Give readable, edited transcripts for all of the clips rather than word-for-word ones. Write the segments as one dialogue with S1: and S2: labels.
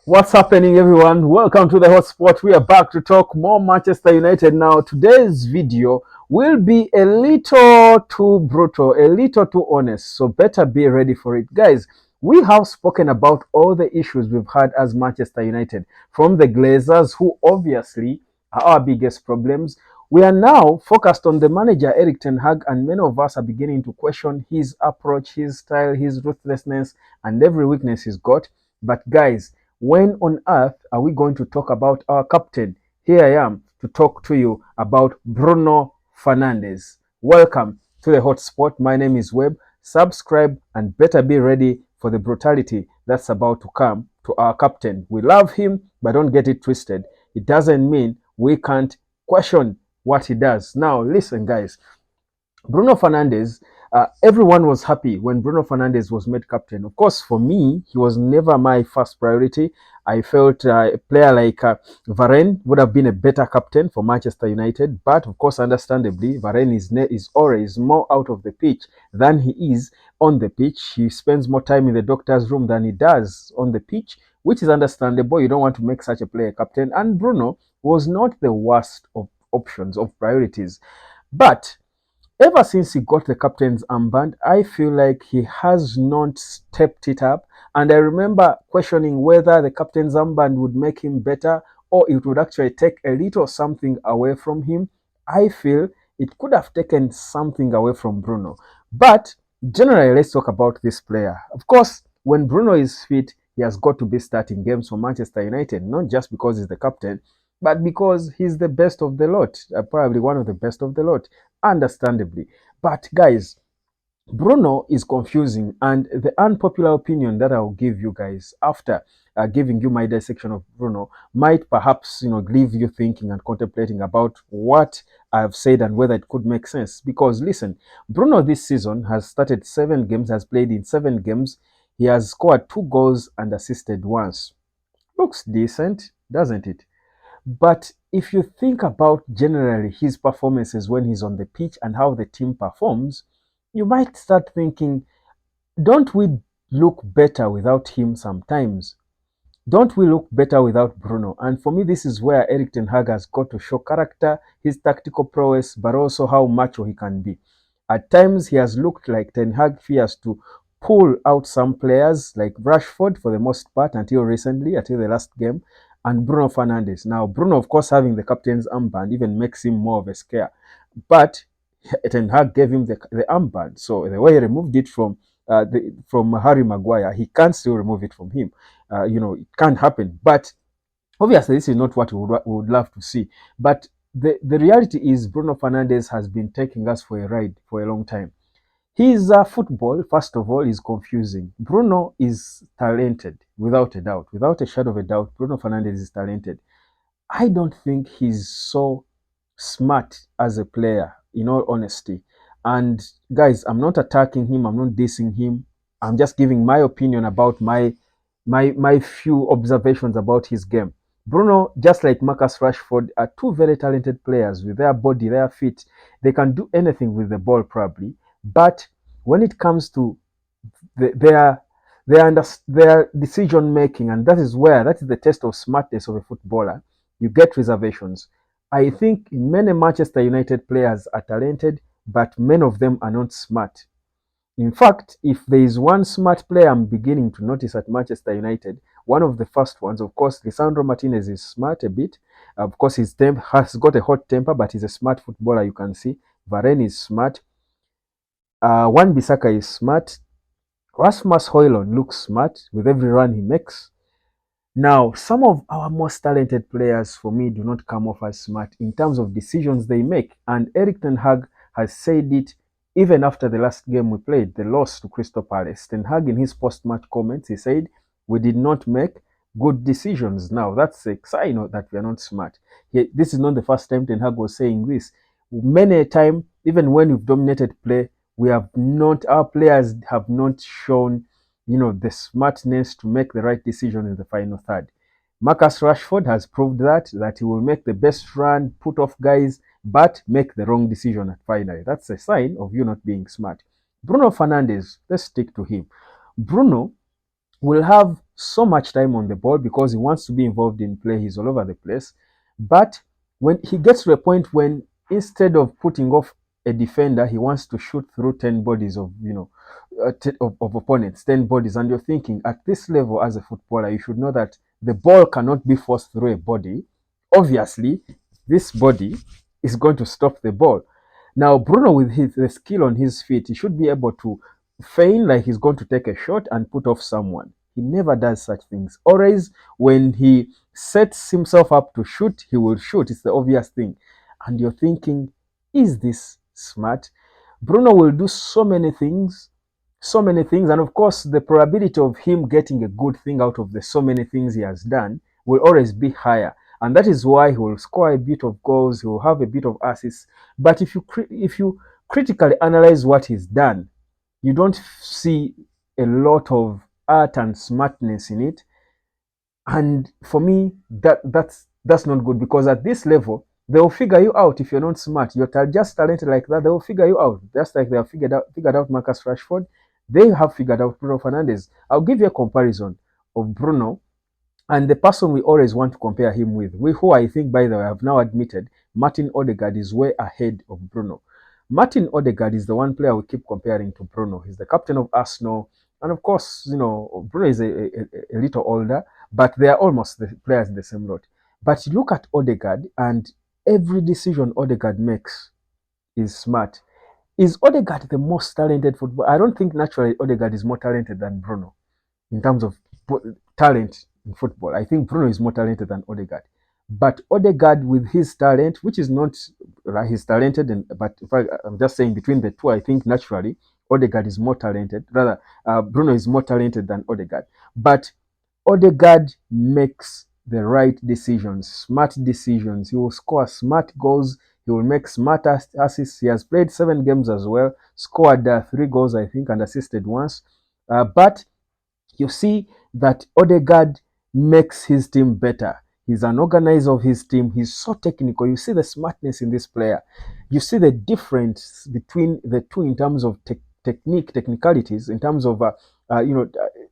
S1: What's happening, everyone? Welcome to the hotspot. We are back to talk more Manchester United now. Today's video will be a little too brutal, a little too honest, so better be ready for it. Guys, we have spoken about all the issues we've had as Manchester United, from the Glazers, who obviously are our biggest problems. We are now focused on the manager, Eric Ten Hag, and many of us are beginning to question his approach, his style, his ruthlessness, and every weakness he's got. But guys, when on earth are we going to talk about our captain? Here I am to talk to you about Bruno Fernandes. Welcome to the hotspot. My name is Webb. Subscribe and better be ready for the brutality that's about to come to our captain. We love him, but don't get it twisted. It doesn't mean we can't question what he does. Now, listen, guys. Bruno Fernandes, everyone was happy when Bruno Fernandes was made captain. Of course, for me, he was never my first priority. I felt a player like Varane would have been a better captain for Manchester United. But of course, understandably, Varane is always more out of the pitch than he is on the pitch. He spends more time in the doctor's room than he does on the pitch, which is understandable. You don't want to make such a player captain. And Bruno was not the worst of options, of priorities. But ever since he got the captain's armband, I feel like he has not stepped it up. And I remember questioning whether the captain's armband would make him better or it would actually take a little something away from him. I feel it could have taken something away from Bruno. But generally, let's talk about this player. Of course, when Bruno is fit, he has got to be starting games for Manchester United, not just because he's the captain, but because he's the best of the lot, probably one of the best of the lot, understandably. But guys, Bruno is confusing, and the unpopular opinion that I'll give you guys after giving you my dissection of Bruno might perhaps leave you thinking and contemplating about what I've said and whether it could make sense. Because listen, Bruno this season has started 7 games, has played in 7 games. He has scored 2 goals and assisted once. Looks decent, doesn't it? But if you think about generally his performances when he's on the pitch and how the team performs, you might start thinking, don't we look better without him sometimes? Don't we look better without Bruno? And for me, this is where Eric Ten Hag has got to show character, his tactical prowess, but also how macho he can be. At times, he has looked like Ten Hag fears to pull out some players like Rashford for the most part until recently, until the last game, and Bruno Fernandes. Now, Bruno, of course, having the captain's armband even makes him more of a scare. But Ten Hag gave him the armband. So the way he removed it from Harry Maguire, he can't still remove it from him. It can't happen. But obviously, this is not what we would love to see. But the reality is Bruno Fernandes has been taking us for a ride for a long time. His football, first of all, is confusing. Bruno is talented, without a doubt. Without a shadow of a doubt, Bruno Fernandes is talented. I don't think he's so smart as a player, in all honesty. And guys, I'm not attacking him, I'm not dissing him. I'm just giving my opinion about my few observations about his game. Bruno, just like Marcus Rashford, are two very talented players with their body, their feet. They can do anything with the ball, probably. But when it comes to the, their decision making, and that is the test of smartness of a footballer. You get reservations. I think many Manchester United players are talented, but many of them are not smart. In fact, if there is one smart player I'm beginning to notice at Manchester United, one of the first ones, of course, Lisandro Martinez is smart a bit. Of course, his temp has got a hot temper, but he's a smart footballer, you can see. Varane is smart. Wan-Bissaka is smart. Rasmus Højlund looks smart with every run he makes. Now, some of our most talented players for me do not come off as smart in terms of decisions they make. And Eric Ten Hag has said it even after the last game we played, the loss to Crystal Palace. Ten Hag, in his post-match comments, he said, we did not make good decisions. Now, that's a sign that we are not smart. This is not the first time Ten Hag was saying this. Many a time, even when we've dominated play, our players have not shown the smartness to make the right decision in the final third. Marcus Rashford has proved that he will make the best run, put off guys, but make the wrong decision at finally. That's a sign of you not being smart. Bruno Fernandes, let's stick to him. Bruno will have so much time on the ball because he wants to be involved in play. He's all over the place. But when he gets to a point when instead of putting off a defender, he wants to shoot through 10 bodies of, of opponents, 10 bodies. And you're thinking at this level as a footballer, you should know that the ball cannot be forced through a body. Obviously, this body is going to stop the ball. Now, Bruno, with the skill on his feet, he should be able to feign like he's going to take a shot and put off someone. He never does such things. Always, when he sets himself up to shoot, he will shoot. It's the obvious thing. And you're thinking, is this smart? Bruno will do so many things, so many things. And of course, the probability of him getting a good thing out of the so many things he has done will always be higher. And that is why he will score a bit of goals, he will have a bit of assists. But if you critically analyze what he's done, you don't see a lot of art and smartness in it. And for me, that's not good, because at this level, they will figure you out if you're not smart. You're just talented like that, they will figure you out. Just like they have figured out Marcus Rashford, they have figured out Bruno Fernandes. I'll give you a comparison of Bruno and the person we always want to compare him with, who I think, by the way, have now admitted Martin Odegaard is way ahead of Bruno. Martin Odegaard is the one player we keep comparing to Bruno. He's the captain of Arsenal. And of course, Bruno is a little older, but they are almost the players in the same lot. But you look at Odegaard, and every decision Odegaard makes is smart. Is Odegaard the most talented footballer? I don't think naturally Odegaard is more talented than Bruno in terms of talent in football. I think Bruno is more talented than Odegaard. But Odegaard, with his talent, which is not like he's talented, but in fact, I'm just saying between the two, I think naturally Odegaard is more talented. Rather, Bruno is more talented than Odegaard. But Odegaard makes the right decisions, smart decisions. He will score smart goals. He will make smart assists. He has played 7 games as well, scored 3 goals, I think, and assisted once. But you see that Odegaard makes his team better. He's an organizer of his team. He's so technical. You see the smartness in this player. You see the difference between the two in terms of technicalities, in terms of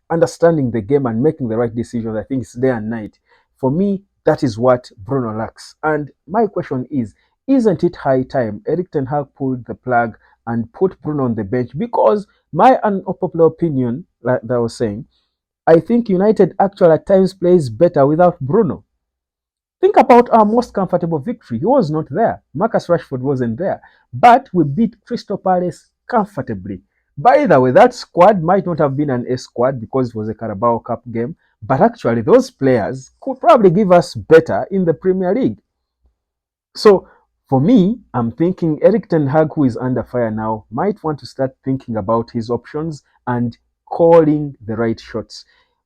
S1: understanding the game and making the right decisions. I think it's day and night. For me, that is what Bruno lacks. And my question is, isn't it high time Eric Ten Hag pulled the plug and put Bruno on the bench? Because my unpopular opinion, like I was saying, I think United actually at times plays better without Bruno. Think about our most comfortable victory. He was not there. Marcus Rashford wasn't there. But we beat Crystal Palace comfortably. By the way, that squad might not have been an A squad because it was a Carabao Cup game. But actually, those players could probably give us better in the Premier League. So for me, I'm thinking Eric Ten Hag, who is under fire now, might want to start thinking about his options and calling the right shots.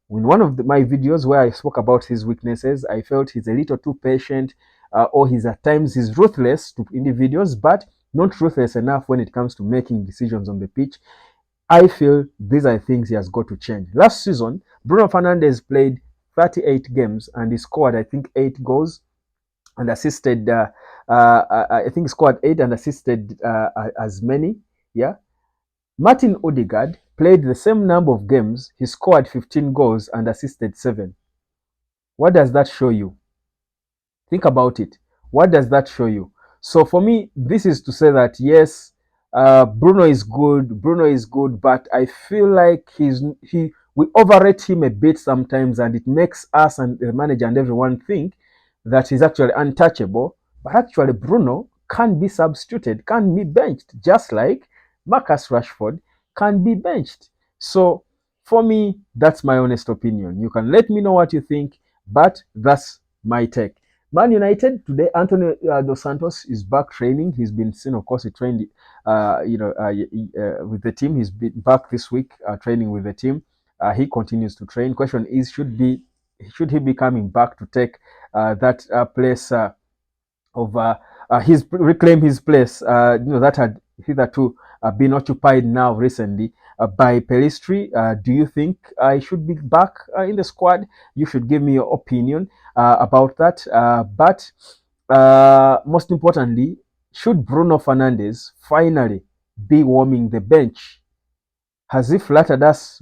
S1: In one of my videos where I spoke about his weaknesses, I felt he's a little too patient, or at times he's ruthless to individuals, but not ruthless enough when it comes to making decisions on the pitch. I feel these are things he has got to change. Last season, Bruno Fernandes played 38 games and he scored, I think, 8 goals and assisted. I think scored 8 and assisted as many. Yeah. Martin Odegaard played the same number of games. He scored 15 goals and assisted 7. What does that show you? Think about it. What does that show you? So for me, this is to say that yes, Bruno is good. Bruno is good, but I feel like we overrate him a bit sometimes, and it makes us and the manager and everyone think that he's actually untouchable. But actually, Bruno can be substituted, can be benched, just like Marcus Rashford can be benched. So for me, that's my honest opinion. You can let me know what you think, but that's my take. Man United today, Antonio Dos Santos is back training. He's been seen, of course, he trained, with the team. He's been back this week training with the team. He continues to train. Question is, should he be coming back to take that place of his reclaim his place? That had hitherto been occupied now recently by Pelistri. Do you think I should be back in the squad? You should give me your opinion about that. But most importantly, should Bruno Fernandes finally be warming the bench? Has he flattered us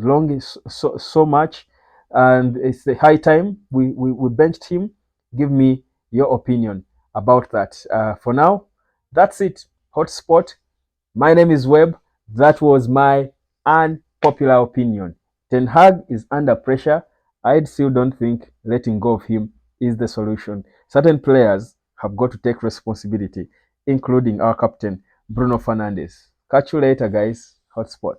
S1: so much and it's a high time we benched him. Give me your opinion about that. For now, that's it. Hotspot. My name is Webb. That was my unpopular opinion. Ten Hag is under pressure. I still don't think letting go of him is the solution. Certain players have got to take responsibility, including our captain, Bruno Fernandes. Catch you later, guys. Hotspot.